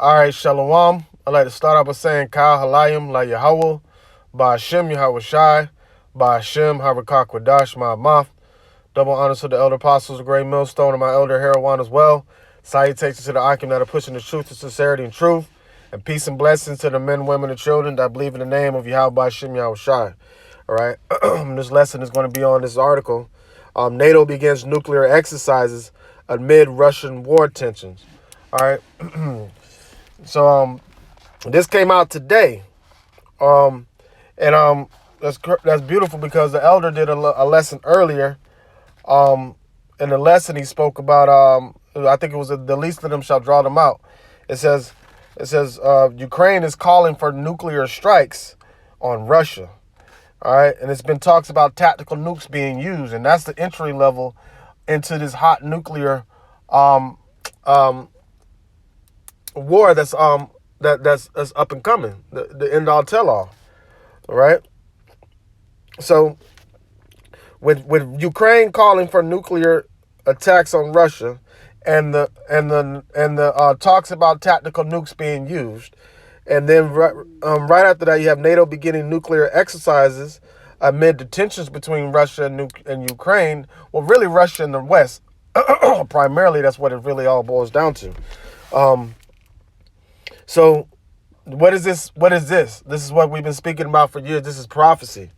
All right, Shalom. I'd like to start off by saying Kal Halayim La Yahweh, Ba Hashem Yahweh Shai, Ba Hashem Harakak Wadash Ma'amath. Double honors to the elder apostles, the great millstone, and my elder Heroin as well. Salutations to the Akim that are pushing the truth to sincerity and truth. And peace and blessings to the men, women, and children that believe in the name of Yahweh Hashem Yahweh Shai. All right, this lesson is going to be on this article. NATO begins nuclear exercises amid Russian war tensions. All right. So this came out today, and that's beautiful because the elder did a lesson earlier. In the lesson he spoke about I think it was the least of them shall draw them out. It says Ukraine is calling for nuclear strikes on Russia. All right, and it's been talks about tactical nukes being used, and that's the entry level into this hot nuclear war that's up and coming, the end all tell all. All right. So with Ukraine calling for nuclear attacks on Russia, and the talks about tactical nukes being used, and then right after that you have NATO beginning nuclear exercises amid the tensions between Russia and Ukraine. Well, really Russia and the West. Primarily, that's what it really all boils down to. So what is this? What is this? This is what we've been speaking about for years. This is prophecy.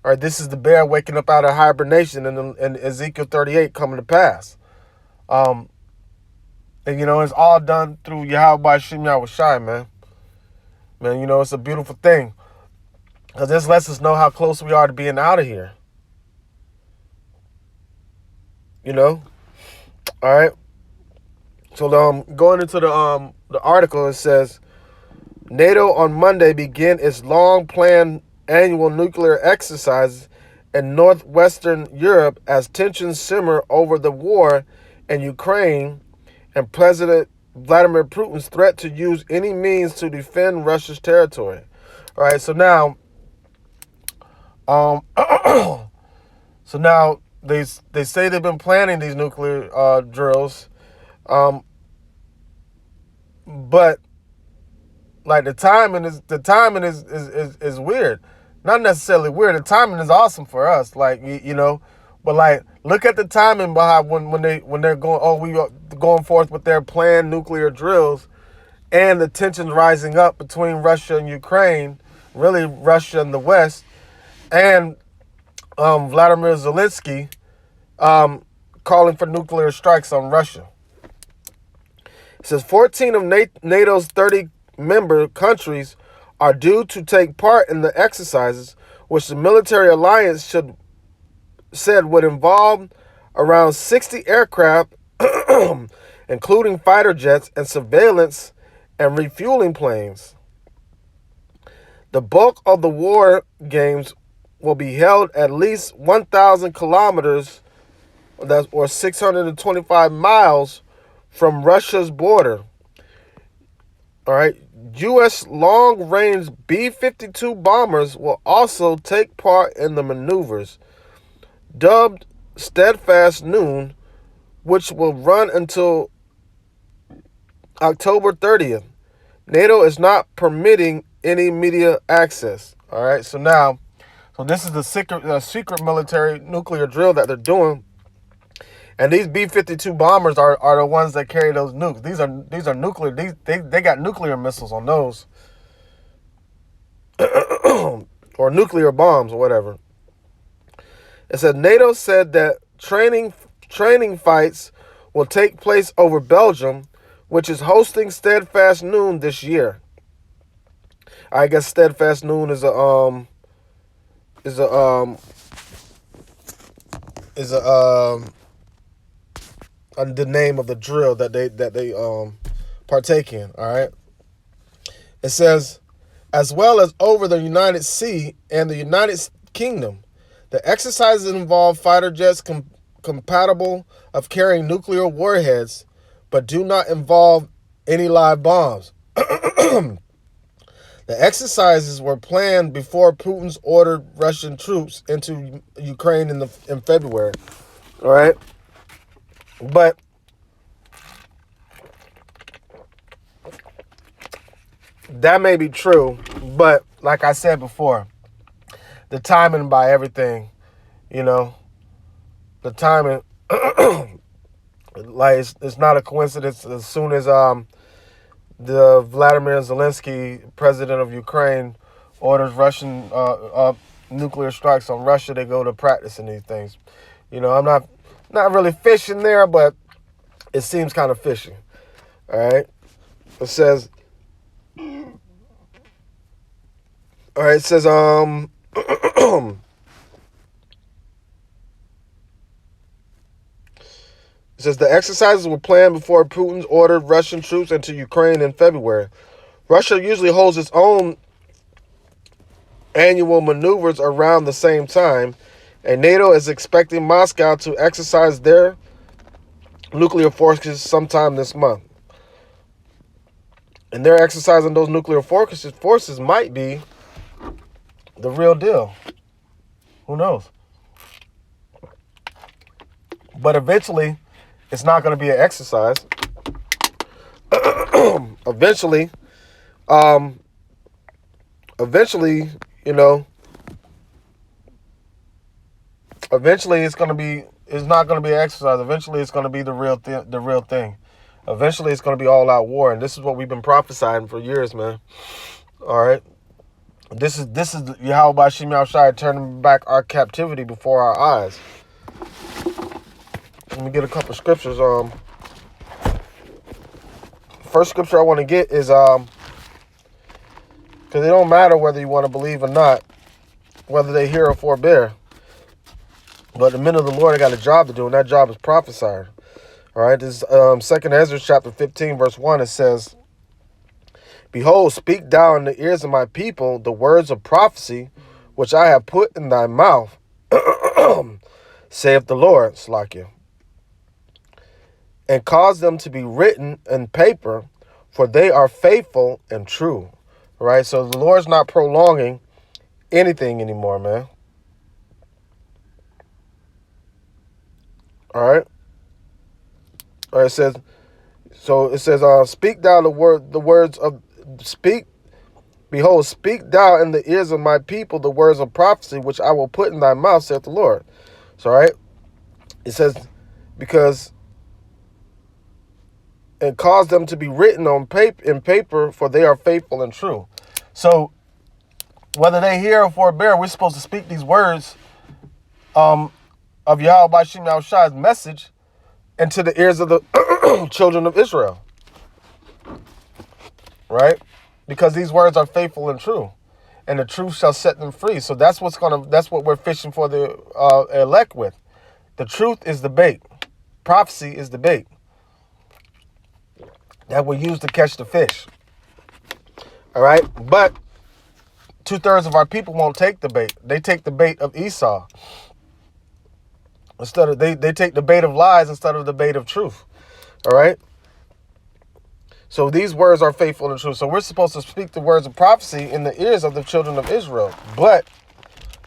All right, this is the bear waking up out of hibernation and Ezekiel 38 coming to pass. And it's all done through Yahweh Shem Yahweh Shai, man. Man, it's a beautiful thing. Because this lets us know how close we are to being out of here. All right. So going into the article, it says NATO on Monday began its long-planned annual nuclear exercises in northwestern Europe as tensions simmer over the war in Ukraine and President Vladimir Putin's threat to use any means to defend Russia's territory. All right, so now, they say they've been planning these nuclear drills. But like the timing is weird. Not necessarily weird. The timing is awesome for us. But like look at the timing behind when they're going. We are going forth with their planned nuclear drills, and the tensions rising up between Russia and Ukraine. Really, Russia and the West, and Vladimir Zelensky calling for nuclear strikes on Russia. It says 14 of NATO's 30 member countries are due to take part in the exercises, which the military alliance said would involve around 60 aircraft, including fighter jets and surveillance and refueling planes. The bulk of the war games will be held at least 1,000 kilometers, or 625 miles, from Russia's border. All right. U.S. long-range B-52 bombers will also take part in the maneuvers, dubbed Steadfast Noon, which will run until October 30th. NATO is not permitting any media access. All right. So this is the secret military nuclear drill that they're doing. And these B-52 bombers are the ones that carry those nukes. These are nuclear. They got nuclear missiles on those, or nuclear bombs or whatever. It said NATO said that training fights will take place over Belgium, which is hosting Steadfast Noon this year. I guess Steadfast Noon is the name of the drill that they partake in. All right. It says, as well as over the United Sea and the United Kingdom, the exercises involve fighter jets compatible of carrying nuclear warheads, but do not involve any live bombs. The exercises were planned before Putin's ordered Russian troops into Ukraine in February. All right. But That may be true, but like I said before, the timing by everything, you know, the timing, like it's not a coincidence. As soon as the Vladimir Zelensky, president of Ukraine, orders Russian nuclear strikes on Russia, they go to practicing these things. You know, I'm not really fishing there, but it seems kind of fishy. All right, it says. All right, it says it says the exercises were planned before Putin ordered Russian troops into Ukraine in February. Russia usually holds its own annual maneuvers around the same time, and NATO is expecting Moscow to exercise their nuclear forces sometime this month. And their exercising those nuclear forces might be the real deal. Who knows? But eventually, it's not going to be an exercise. eventually, eventually, you know, eventually it's not going to be an exercise. Eventually, it's going to be the real thing. Eventually, it's going to be all out war, and this is what we've been prophesying for years, man. All right. This is Yahweh Shem Yahushai turning back our captivity before our eyes. Let me get a couple scriptures. First scripture I want to get is because it don't matter whether you want to believe or not, whether they hear or forbear. But the men of the Lord, they got a job to do, and that job is prophesying. All right, this is 2 Ezra chapter 15, verse 1. It says, "Behold, speak thou in the ears of my people the words of prophecy, which I have put in thy mouth, saith the Lord, Slakia, and cause them to be written in paper, for they are faithful and true." All right, so the Lord's not prolonging anything anymore, man. All right. All right, it says, speak thou behold, speak thou in the ears of my people the words of prophecy, which I will put in thy mouth, saith the Lord. So, all right, it says, because, and cause them to be written in paper, for they are faithful and true. So, whether they hear or forbear, we're supposed to speak these words of Yahweh Shem Yahushai's message into the ears of the children of Israel, right? Because these words are faithful and true, and the truth shall set them free. So that's what we're fishing for the elect with. The truth is the bait. Prophecy is the bait that we use to catch the fish. All right, but 2/3 of our people won't take the bait. They take the bait of Esau. Instead of they take the bait of lies instead of the bait of truth. All right. So these words are faithful and true. So we're supposed to speak the words of prophecy in the ears of the children of Israel. But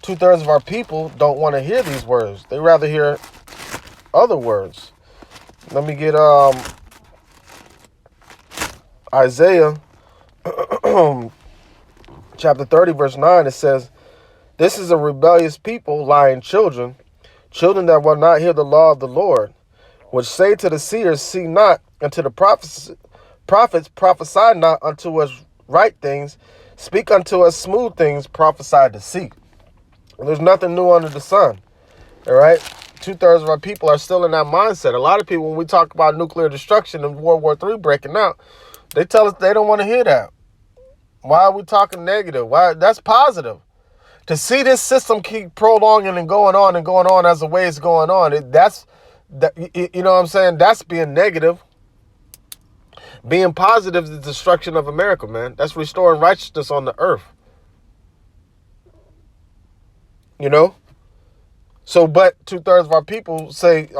2/3 of our people don't want to hear these words. They rather hear other words. Let me get Isaiah chapter 30, verse 9. It says, "This is a rebellious people, lying children that will not hear the law of the Lord, which say to the seers, see not, and to the prophets, prophesy not unto us right things, speak unto us smooth things, prophesy deceit." And there's nothing new under the sun. All right? 2/3 of our people are still in that mindset. A lot of people, when we talk about nuclear destruction and World War III breaking out, they tell us they don't want to hear that. Why are we talking negative? Why? That's positive. To see this system keep prolonging and going on as the way it's going on, you know what I'm saying? That's being negative. Being positive is the destruction of America, man. That's restoring righteousness on the earth. You know? So, but 2/3 of our people say,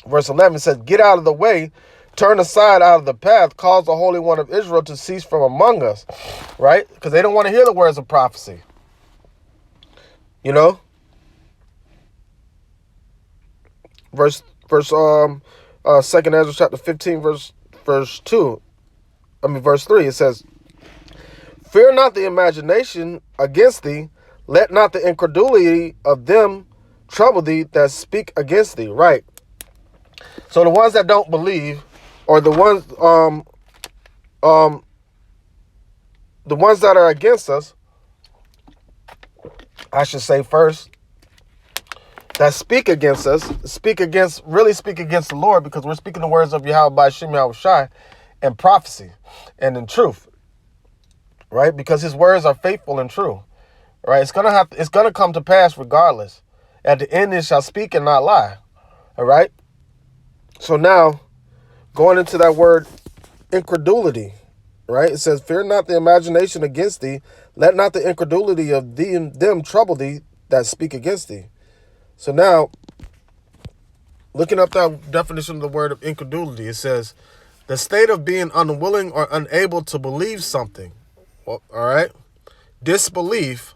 verse 11 says, "Get out of the way, turn aside out of the path, cause the Holy One of Israel to cease from among us," right? Because they don't want to hear the words of prophecy. You know, Second Ezra chapter 15, verse 3. It says, Fear not the imagination against thee. Let not the incredulity of them trouble thee that speak against thee. Right. So the ones that don't believe, or the ones that are against us, I should say first, that speak against us, really speak against the Lord, because we're speaking the words of Yahweh by Shem Yahweh Shai in prophecy and in truth, right? Because his words are faithful and true, right? It's gonna come to pass regardless. At the end, it shall speak and not lie, all right? So now, going into that word incredulity, right? It says, fear not the imagination against thee. Let not the incredulity of them trouble thee that speak against thee. So now, looking up that definition of the word of incredulity, it says, the state of being unwilling or unable to believe something. Well, all right? Disbelief,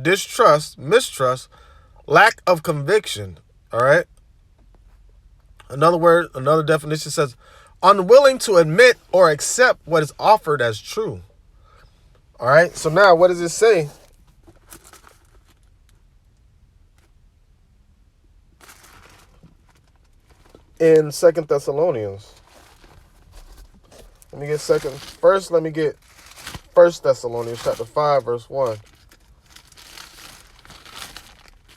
distrust, mistrust, lack of conviction, all right? Another definition says, unwilling to admit or accept what is offered as true. All right, so now what does it say? In 2 Thessalonians. Let me get 1 Thessalonians chapter 5, verse 1.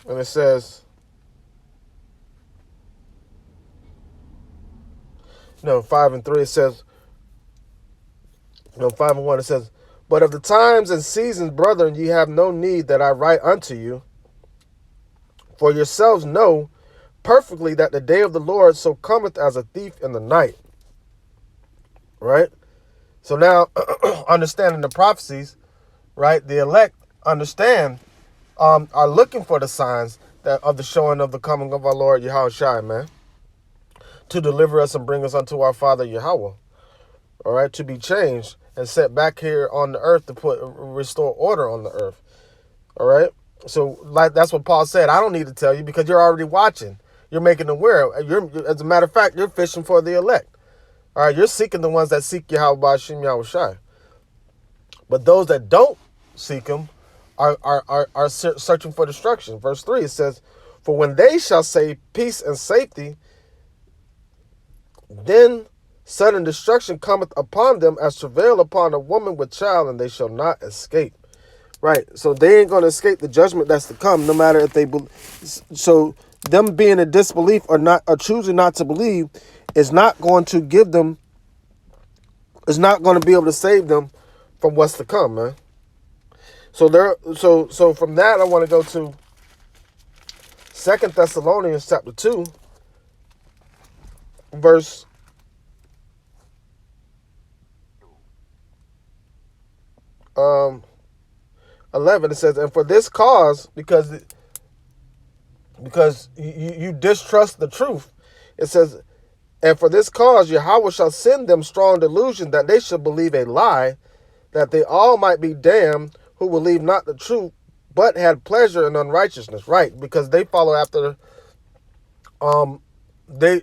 And it says, 5 and 3, it says, 5 and 1, it says, but of the times and seasons, brethren, ye have no need that I write unto you. For yourselves know perfectly that the day of the Lord so cometh as a thief in the night. Right? So now, understanding the prophecies, right, the elect understand, are looking for the signs of the showing of the coming of our Lord Yahweh Shai, man, to deliver us and bring us unto our Father Yahweh. All right, to be changed and set back here on the earth to restore order on the earth. All right. So like that's what Paul said. I don't need to tell you because you're already watching. You're making aware. As a matter of fact, you're fishing for the elect. All right. You're seeking the ones that seek Yahweh by Shem Yahweh Shai. But those that don't seek him are searching for destruction. Verse 3, it says, for when they shall say peace and safety, then sudden destruction cometh upon them as travail upon a woman with child, and they shall not escape. Right. So they ain't going to escape the judgment that's to come, no matter if they believe. So them being in disbelief or choosing not to believe is not going to give them, is not going to be able to save them from what's to come, man. So from that, I want to go to 2 Thessalonians chapter 2, verse 11. It says, and for this cause, because you distrust the truth, it says, and for this cause Yahweh shall send them strong delusion, that they should believe a lie, that they all might be damned, who believe not the truth, but had pleasure in unrighteousness. Right, because they follow after they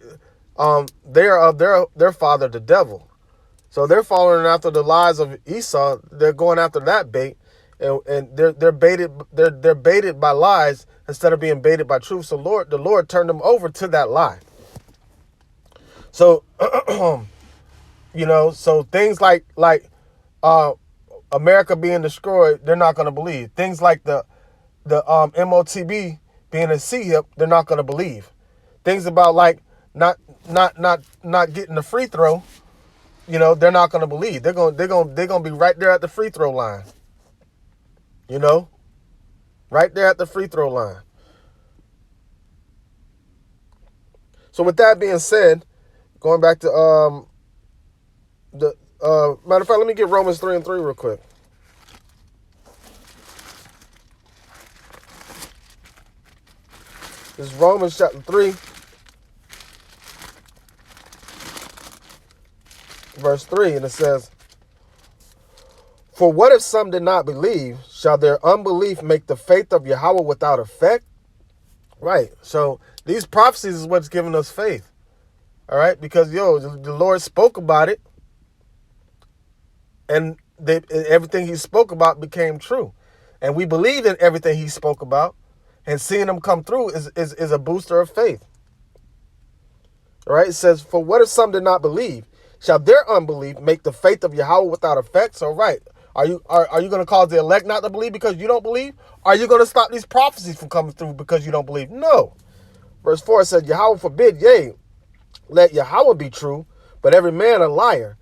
are of their father the devil. So they're following after the lies of Esau. They're going after that bait, and they're baited by lies instead of being baited by truth. So the Lord turned them over to that lie. So so things like America being destroyed, they're not going to believe. Things like the MOTB being a C-hip, they're not going to believe. Things about like not getting the free throw, they're not going to believe. They're going to be right there at the free throw line. Right there at the free throw line. So with that being said, going back to matter of fact, let me get Romans 3 and 3 real quick. This is Romans chapter 3, verse 3, and it says, for what if some did not believe? Shall their unbelief make the faith of Yahweh without effect? Right. So these prophecies is what's giving us faith. All right. Because, the Lord spoke about it. And everything he spoke about became true. And we believe in everything he spoke about. And seeing him come through is a booster of faith. All right? It says, for what if some did not believe? Shall their unbelief make the faith of Yahweh without effect? So, right. Are you going to cause the elect not to believe because you don't believe? Are you going to stop these prophecies from coming through because you don't believe? No. Verse 4 says, Yahweh forbid, yea, let Yahweh be true, but every man a liar.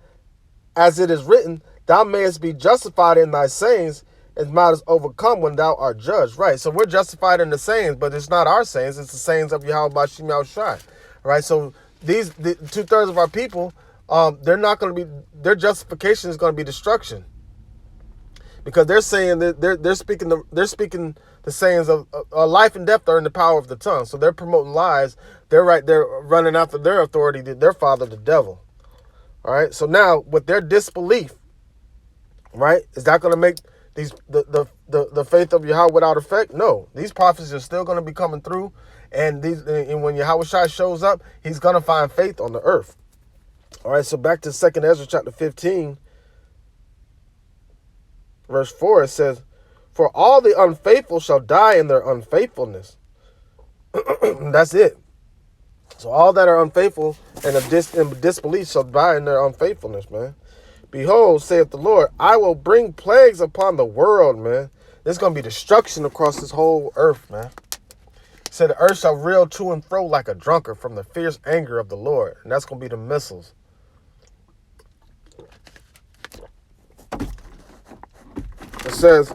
As it is written, thou mayest be justified in thy sayings, and mightest overcome when thou art judged. Right, so we're justified in the sayings, but it's not our sayings, it's the sayings of Yahweh Bashim Yahushai. Right, so the 2/3 of our people, they're not going to be, their justification is going to be destruction. Because they're saying that they're speaking the sayings of life and death are in the power of the tongue. So they're promoting lies. They're running after their authority, their father, the devil. All right. So now with their disbelief, right, is that going to make the faith of Yahweh without effect? No. These prophecies are still going to be coming through, and when Yahweh Shai shows up, he's going to find faith on the earth. All right. So back to 2nd Ezra chapter 15. Verse 4, it says, for all the unfaithful shall die in their unfaithfulness. That's it. So all that are unfaithful and in disbelief shall die in their unfaithfulness, man. Behold, saith the Lord, I will bring plagues upon the world, man. There's going to be destruction across this whole earth, man. It said the earth shall reel to and fro like a drunkard from the fierce anger of the Lord. And that's going to be the missiles. It says,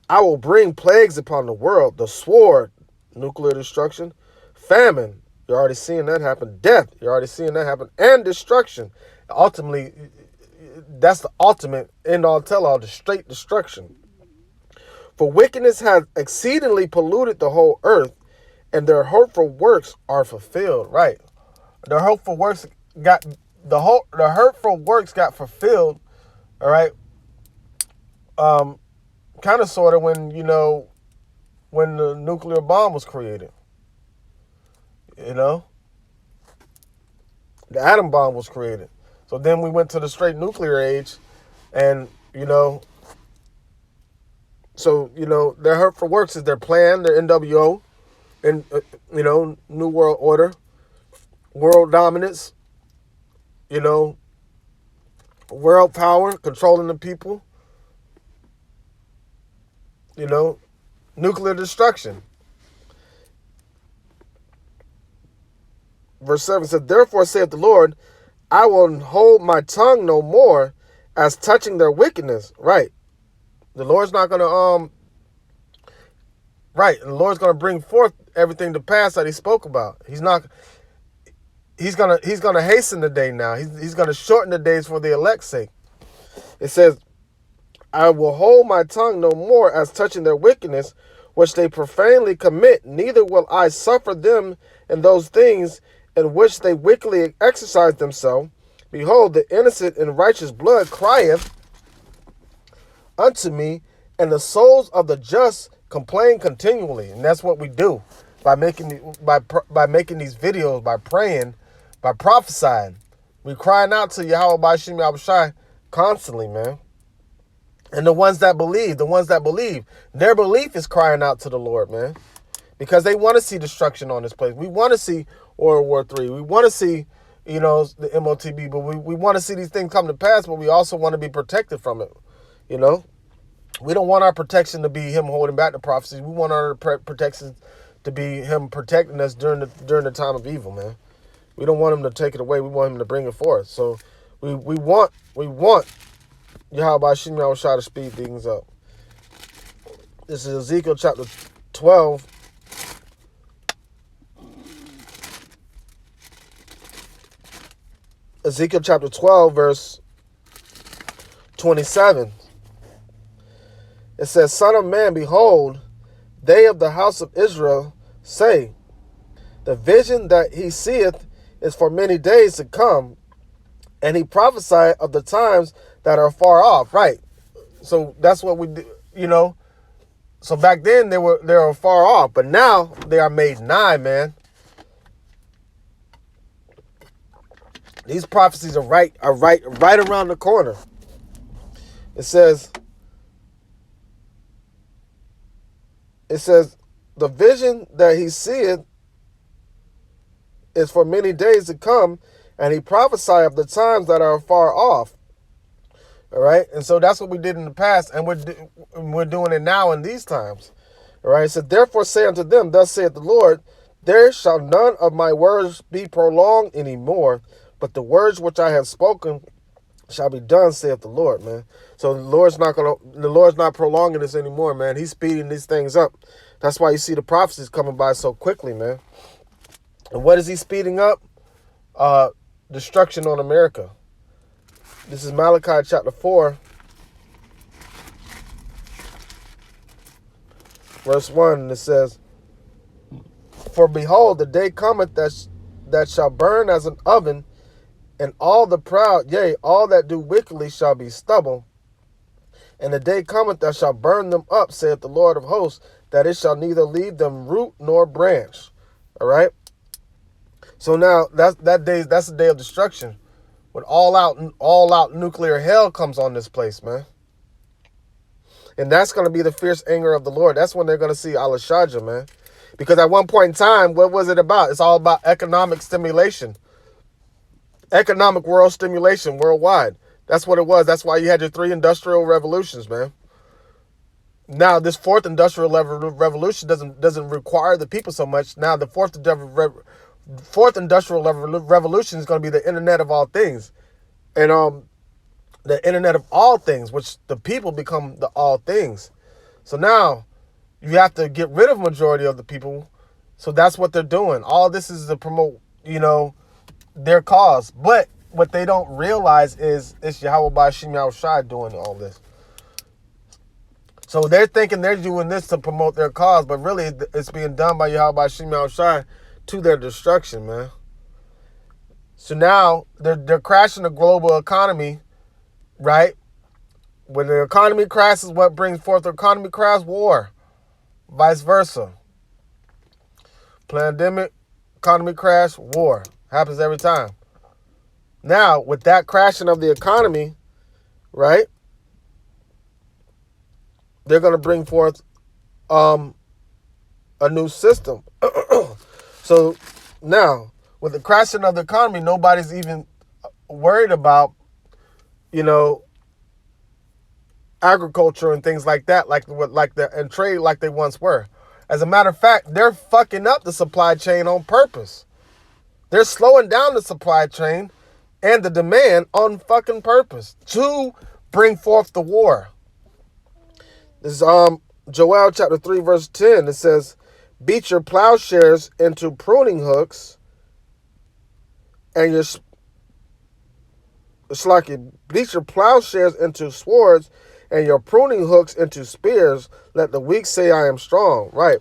I will bring plagues upon the world, the sword, nuclear destruction, famine, you're already seeing that happen, death, you're already seeing that happen, and destruction. Ultimately, that's the ultimate end-all, tell-all, the straight destruction. For wickedness has exceedingly polluted the whole earth, and their hurtful works are fulfilled. Right. The hurtful works got fulfilled, all right. Kind of sort of when the nuclear bomb was created. The atom bomb was created. So then we went to the straight nuclear age, and their hurtful works is their plan, their NWO, and New World Order, world dominance, world power, controlling the people. Nuclear destruction. Verse 7 says, therefore saith the Lord, I will hold my tongue no more as touching their wickedness. Right. The Lord's not going to, right. The Lord's going to bring forth everything to pass that he spoke about. He's going to hasten the day now. He's going to shorten the days for the elect's sake. It says, I will hold my tongue no more as touching their wickedness, which they profanely commit, neither will I suffer them in those things in which they wickedly exercise themselves. Behold, the innocent and righteous blood crieth unto me, and the souls of the just complain continually. And that's what we do by making these videos, by praying, by prophesying. We crying out to Yahweh Bashim Yahushai constantly, man. And the ones that believe, their belief is crying out to the Lord, man. Because they want to see destruction on this place. We want to see World War III. We want to see, the MOTB. But we want to see these things come to pass, but we also want to be protected from it. We don't want our protection to be him holding back the prophecies. We want our protection to be him protecting us during the time of evil, man. We don't want him to take it away. We want him to bring it forth. So we want Yahweh Bashim Yahushua to speed things up. This is Ezekiel chapter 12. Ezekiel chapter 12, verse 27. It says, Son of man, behold, they of the house of Israel say, the vision that he seeth is for many days to come, and he prophesied of the times that are far off. Right. So that's what we do, So back then they were far off, but now they are made nigh, man. These prophecies are right around the corner. It says the vision that he seeth is for many days to come, and he prophesied of the times that are far off. All right, and so that's what we did in the past, and we're doing it now in these times. All right, so therefore say unto them, thus saith the Lord, there shall none of my words be prolonged anymore, but the words which I have spoken shall be done, saith the Lord, man. So the Lord's not prolonging this anymore, man. He's speeding these things up. That's why you see the prophecies coming by so quickly, man. And what is he speeding up? Destruction on America. This is Malachi chapter 4, verse 1, and it says, for behold, the day cometh that shall burn as an oven, and all the proud, yea, all that do wickedly shall be stubble. And the day cometh that shall burn them up, saith the Lord of hosts, that it shall neither leave them root nor branch. All right? So now that's the day of destruction. When all out nuclear hell comes on this place, man. And that's going to be the fierce anger of the Lord. That's when they're going to see Alashajah, man. Because at one point in time, what was it about? It's all about economic stimulation. Economic world stimulation worldwide. That's what it was. That's why you had your 3 industrial revolutions, man. Now, this 4th industrial revolution doesn't require the people so much. Now, the 4th industrial revolution is going to be the internet of all things. And the internet of all things, which the people become the all things. So now you have to get rid of majority of the people. So that's what they're doing. All this is to promote, their cause. But what they don't realize is it's Yahweh Ba'ashim Yahushai doing all this. So they're thinking they're doing this to promote their cause, but really it's being done by Yahweh Ba'ashim Yahushai to their destruction, man. So now they're crashing the global economy, right? When the economy crashes, what brings forth the economy crash? War. Vice versa. Pandemic, economy crash, war. Happens every time. Now, with that crashing of the economy, right? They're going to bring forth a new system. So now, with the crashing of the economy, nobody's even worried about, agriculture and things like that, and trade like they once were. As a matter of fact, they're fucking up the supply chain on purpose. They're slowing down the supply chain and the demand on fucking purpose to bring forth the war. This is Joel chapter 3 verse 10. It says, beat your plowshares into pruning hooks and beat your plowshares into swords and your pruning hooks into spears. Let the weak say I am strong. Right.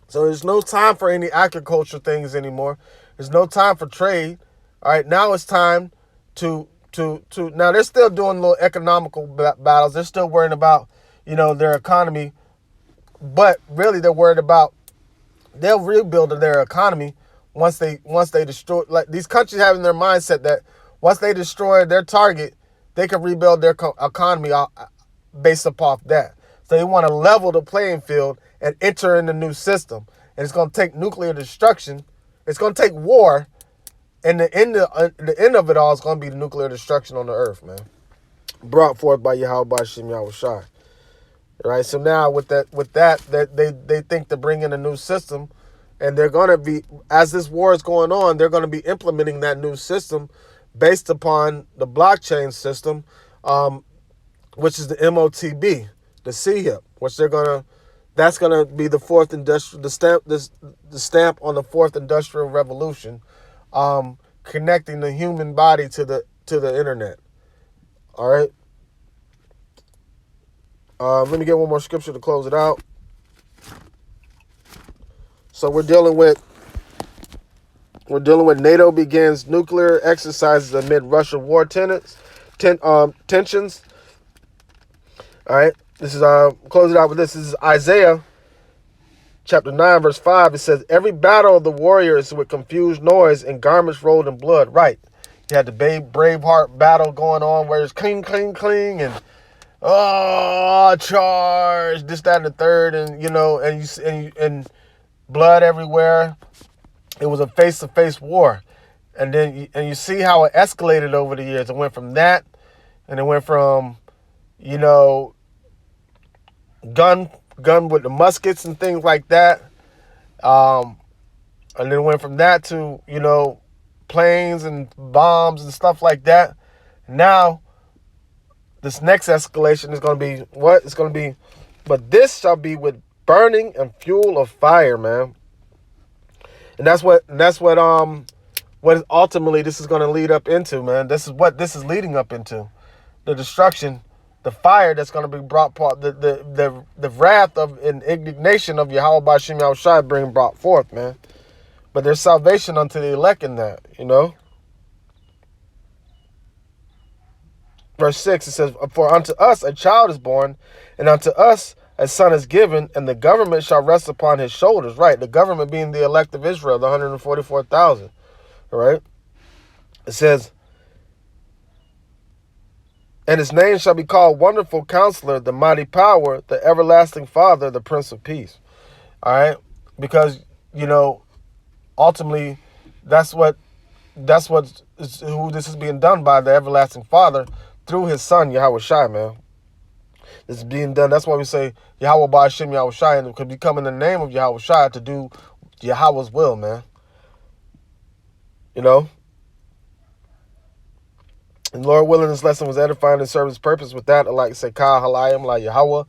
So there's no time for any agriculture things anymore. There's no time for trade. All right. Now it's time to now they're still doing little economical battles. They're still worrying about, their economy. But really they're worried about, they'll rebuild their economy once they destroy, like these countries have in their mindset that once they destroy their target, they can rebuild their economy based upon that. So they want to level the playing field and enter in the new system. And it's going to take nuclear destruction. It's going to take war. And the end of it all is going to be the nuclear destruction on the earth, man. Brought forth by Yahweh Ba'ashim Yahushai. Right? So now with that they think to bring in a new system. And they're going to be, as this war is going on, they're going to be implementing that new system based upon the blockchain system, which is the MOTB, the CHIP, which that's gonna be the the stamp on the 4th industrial revolution, connecting the human body to the internet. All right. Let me get one more scripture to close it out. So we're dealing with NATO begins nuclear exercises amid Russia war tensions. All right, this is close it out with this. This is Isaiah chapter 9 verse 5. It says, every battle of the warrior is with confused noise and garments rolled in blood. Right, You had the Braveheart battle going on where it's cling, cling, cling, and oh, charge, this, that, and the third, and and blood everywhere. It was a face-to-face war, and then you see how it escalated over the years. It went from that, and it went from gun with the muskets and things like that, and then it went from that to planes and bombs and stuff like that. Now, this next escalation is going to be what? It's going to be, but this shall be with burning and fuel of fire, man. And that's what ultimately this is going to lead up into, man. This is what this is leading up into. The destruction, the fire that's going to be brought forth, the wrath of and indignation of Yahweh B'Shem Yahushai being brought forth, man. But there's salvation unto the elect in that, Verse 6, it says, for unto us a child is born, and unto us a son is given, and the government shall rest upon his shoulders. Right, the government being the elect of Israel, the 144,000. All right. It says, and his name shall be called Wonderful Counselor, the Mighty Power, the Everlasting Father, the Prince of Peace. All right, because ultimately, that's who this is being done by, the Everlasting Father, through his Son Yahweh Shai, man. This is being done. That's why we say Yahweh B'Shem Yahweh Shai, and it could become in the name of Yahweh Shai to do Yahweh's will, man. And Lord willing, this lesson was edifying and served its purpose. With that, I'd like to say Ka Halayim La Yahweh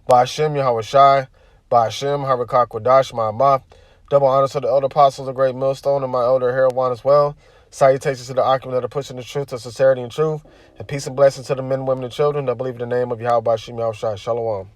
B'Shem Yahweh Shai B'Shem Harakah Kodash Ma'amah. Double honors to the elder apostles, the great millstone, and my elder Herawan as well. Salutations to the occupant that are pushing the truth, to sincerity and truth. And peace and blessings to the men, women, and children that believe in the name of Yahweh B'Shem Yahushua. Shalom.